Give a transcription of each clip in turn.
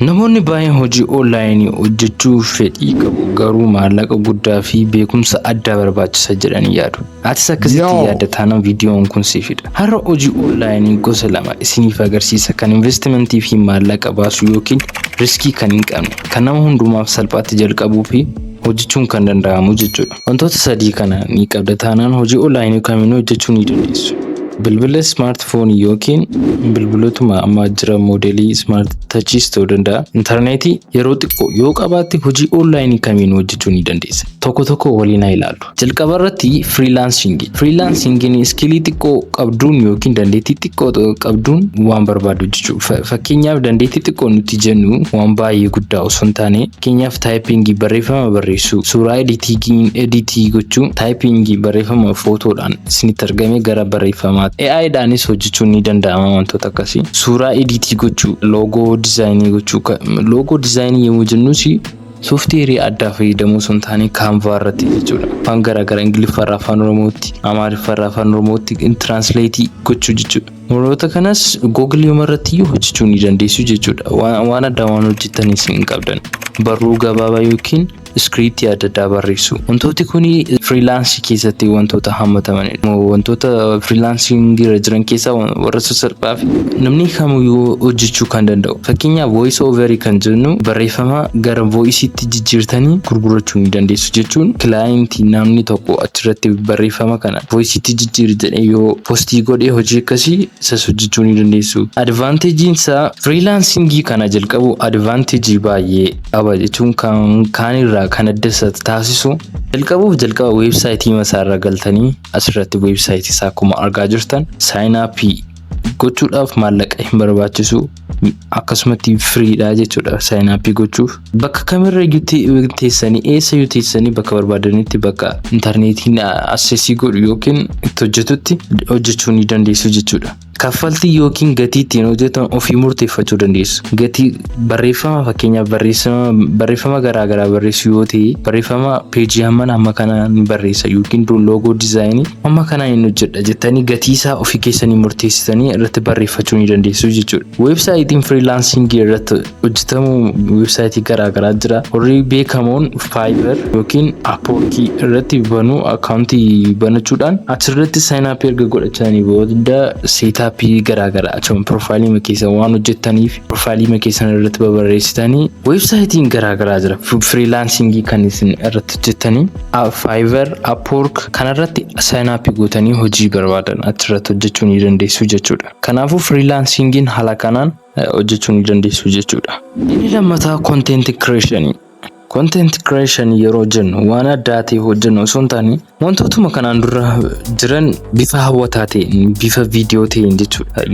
Namoonni baay'een hojii onlaayinii hojjechuu fedhii qabu garuu maallaqa guddaa fi beekumsa addaa barbaachisa jedhanii yaadu. Atis akkasitti yaadda taanaan viidiyoon kun siifidha. Har'a hojii onlaayinii gosa lama isiniif agarsiisa kan investimentii fi maallaqa baasu yookiin riskii kan hin qabne. Kan nama hundumaaf salphaatti jalqabuu fi hojjechuun kan danda'amu jechuudha. Wantoota sadii kana ni qabda taanaan hojii onlaayinii kamiinuu hojjechuu ni dandeessu. Bilbila smartphone yookiin bilbilootuma amma jira moodelii smart touchis ta'uu danda'a. Intarneetii yeroo xiqqoo yoo qabaatte hojii onlaayinii kamiinuu hojjechuu ni dandeessa. Tokko waliin haa ilaallu. Jalqaba irratti freelancing. Freelancing iskilii xiqqoo qabduun yookiin dandeettii xiqqoo qabduun waan barbaadu jechuudha. Fakkeenyaaf dandeettii xiqqoo nuti jennu waan baay'ee guddaa osoo hin taane fakkeenyaaf taayipingii barreeffama barreessuu, suuraa editii gochuu, taayipingii barreeffama footoodhaan isinitti argame gara barreeffamaa AI daanis hojjechuun ni danda'ama wantoota akkasii. Suuraa editii gochuu, loogoo dizaayinii gochuu. Loogoo dizaayinii yommuu jennusi sooftiweerii addaa fayyadamuu osoo hin taane Canva irratti jechuudha. Afaan garaagaraa Ingiliffaa Afaan Oromootti, Amaariffaa Afaan Oromootti translate gochuu jechuudha. Wantoota kanas Google irratti hojjechuu ni dandeessu jechuudha. Waan addaa waan hojjettanis hin qabdan. Barruu gabaabaa yookiin script adda barreessu. Wantooti kuni freelancing keessatti wantoota hammatamanidha. Wantoota freelancing irra jiran keessaa warra salphaa fi namni kamiyyuu hojjechuu kan danda'u. Fakkeenyaaf voice over kan jennu barreeffama gara voice'itti jijjiirtanii gurgurachuu ni dandeessu jechuun client namni tokko achirratti barreeffama kana voice'itti jijjiir jedhee yoo postii godhee hojii akkasii isas hojjechuu ni dandeessu. Advantagein isaa freelancing kana jalqabu advantage baay'ee qaba jechuun kan irraa kan adda taasisu jalqaba websaayitii masaarra galtanii asirratti websaayitii isaa akkuma argaa jirtan sign up gochuudhaaf maallaqa hin barbaachisu akkasumatti freedha jechuudha. Sign up gochuuf bakka kamirra teessanii eessa teessanii bakka barbaadanitti bakka intarneetiin access godhu yookiin itti hojjetutti hojjechuu ni dandeessu jechuudha. Kaffaltii yookiin gatii ittiin hojjetan ofii murteeffachuu dandeessu. Gatii barreeffama fakkeenyaaf barreeffama garaagaraa barreessuu yoo ta'e barreeffama peejii hamma kana ni barreessa yookiin loogoo dizaayinii hamma kana hin hojjedha jettanii gatii isaa ofii keessanii murteessitanii irratti barreeffachuu ni dandeessu jechuudha. Websaayitiin freelancing irratti hojjetamu websaayitii garaagaraa jira. Warri beekamoon Fiverr yookiin Upwork irratti banuu akkaawuntii banachuudhaan achirratti sign up erga godhachanii booda seeta garaagaraa achuma profaayilii makeessa waan hojjettaniif profaayilii makeessan irratti barreessitanii websaayitiin garaagaraa jira. Freelancing kan isin irratti hojjettanii Fiverr, Upwork kanarratti sign up gootanii hojii barbaadan achirratti hojjechuu ni dandeessu jechuudha. Kanaafuu freelancingin haala kanaan hojjechuu ni dandeessu jechuudha. Inni lammataa content creation yeroo jennu waan addaa ta'e hojjennu osoo hin taane wantootuma kanaan dura jiran bifa hawwataa ta'een bifa viidiyoo ta'een jechuudha.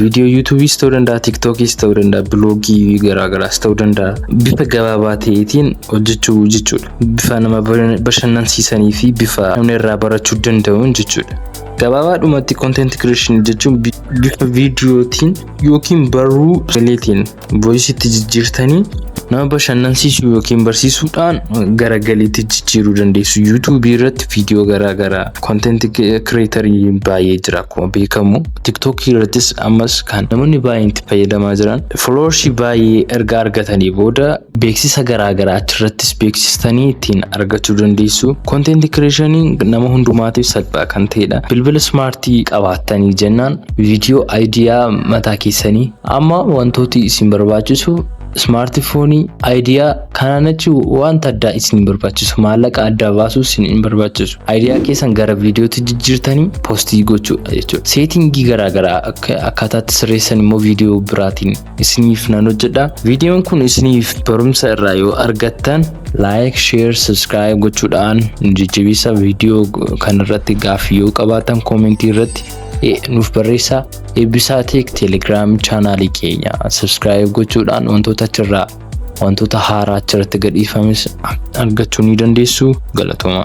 Viidiyoo YouTube's ta'uu danda'a, TikTok's ta'uu danda'a, bloogii garaagaraas ta'uu danda'a. Bifa gabaabaa ta'eetiin hojjechuu jechuudha. Bifa nama bashannansiisanii fi bifa namni irraa barachuu danda'uun jechuudha. Gabaabaadhumatti content creation jechuun bifa viidiyootiin yookiin barruu sagaaleetiin voice'itti jijjiirtanii nama bashannansiisuu yookiin barsiisuudhaan gara galiitti jijjiiruu dandeessu. YouTube irratti viidiyoo garaagaraa content creator baay'ee jira akkuma beekamu. TikTok irrattis ammas kan namoonni baay'een itti fayyadamaa jiran followers baay'ee erga argatanii booda beeksisa garaagaraa achirrattis beeksistanii ittiin argachuu dandeessu. Content creation nama hundumaatiif salphaa kan ta'edha. Bilbila smartii qabaattanii jennaan viidiyoo idea mataa keessanii amma wantooti isin barbaachisu smartphone idea kanaan achi wanta addaa isin barbaachisu maallaqa addaa baasuu isin barbaachisu idea keessan gara viidiyootti jijjiirtanii postii gochuudha jechuudha. Settingii garaagaraa akkaataatti sirreessan immoo viidiyoo biraatiin isiniif nan hojjedha. Viidiyoon kun isiniif barumsa irraa yoo argattan like, share, subscribe gochuudhaan jajjabeessaa. Viidiyoo kanarratti gaaffii yoo qabaatan koomentii irratti nuuf barreessaa. Eebbisaa Telegram channel keenya subscribe gochuudhaan wantoota haaraa achirratti gadhiifames argachuu ni dandeessu. Galatooma.